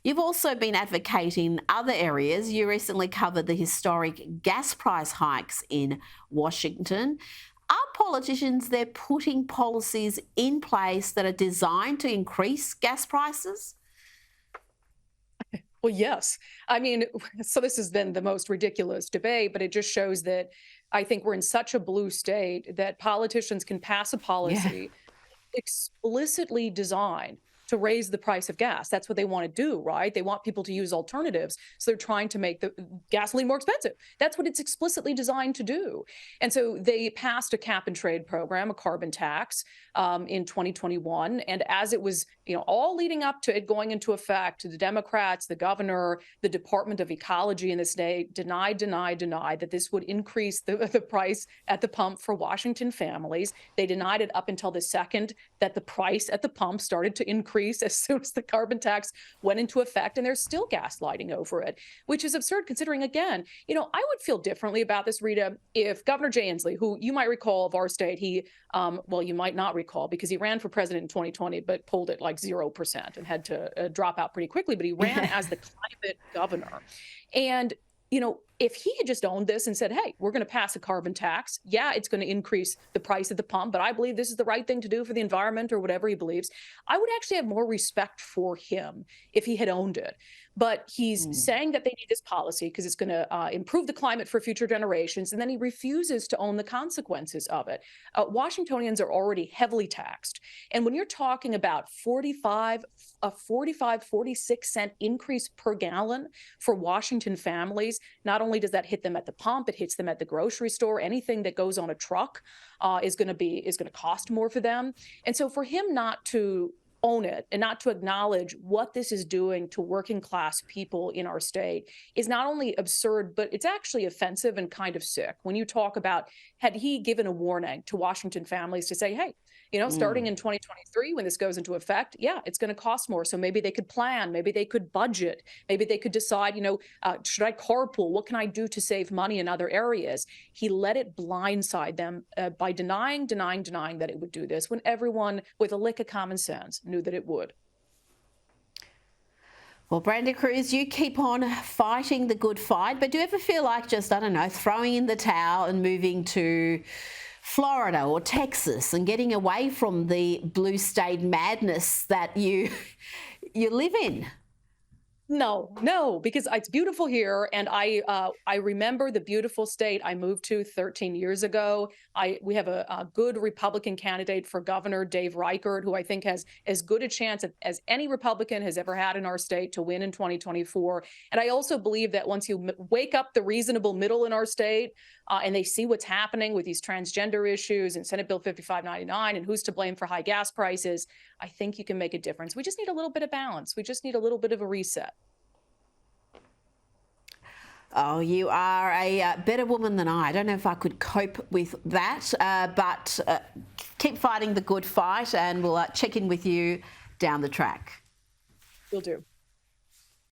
You've also been advocating other areas. You recently covered the historic gas price hikes in Washington. Are politicians there putting policies in place that are designed to increase gas prices? Well, yes. I mean, so this has been the most ridiculous debate, but it just shows that I think we're in such a blue state that politicians can pass a Yeah. policy explicitly designed to raise the price of gas. That's what they want to do, right? They want people to use alternatives. So they're trying to make the gasoline more expensive. That's what it's explicitly designed to do. And so they passed a cap and trade program, a carbon tax, in 2021. And as it was, all leading up to it going into effect, the Democrats, the governor, the Department of Ecology in the state denied that this would increase the price at the pump for Washington families. They denied it up until the second that the price at the pump started to increase as soon as the carbon tax went into effect, and they're still gaslighting over it, which is absurd considering, again, I would feel differently about this, Rita, if Governor Jay Inslee, who you might recall of our state, well, you might not recall because he ran for president in 2020, but polled at like 0% and had to drop out pretty quickly, but he ran as the climate governor. And if he had just owned this and said, hey, we're going to pass a carbon tax, yeah, it's going to increase the price at the pump, but I believe this is the right thing to do for the environment or whatever he believes, I would actually have more respect for him if he had owned it. But he's saying that they need this policy because it's going to improve the climate for future generations, and then he refuses to own the consequences of it. Washingtonians are already heavily taxed. And when you're talking about 46-cent increase per gallon for Washington families, not only does that hit them at the pump, it hits them at the grocery store. Anything that goes on a truck is going to cost more for them. And so for him not to own it and not to acknowledge what this is doing to working class people in our state is not only absurd, but it's actually offensive and kind of sick. When you talk about, had he given a warning to Washington families to say, hey, starting in 2023, when this goes into effect, yeah, it's going to cost more. So maybe they could plan, maybe they could budget, maybe they could decide, should I carpool? What can I do to save money in other areas? He let it blindside them by denying that it would do this when everyone with a lick of common sense knew that it would. Well, Brandi Kruse, you keep on fighting the good fight, but do you ever feel like just, I don't know, throwing in the towel and moving to Florida or Texas and getting away from the blue state madness that you live in? No, because it's beautiful here, and I remember the beautiful state I moved to 13 years ago. We have a good Republican candidate for governor, Dave Reichert, who I think has as good a chance as any Republican has ever had in our state to win in 2024. And I also believe that once you wake up the reasonable middle in our state, and they see what's happening with these transgender issues and Senate Bill 5599 and who's to blame for high gas prices, I think you can make a difference. We just need a little bit of balance. We just need a little bit of a reset. Oh, you are a better woman than I. I don't know if I could cope with that, but keep fighting the good fight, and we'll check in with you down the track. Will do.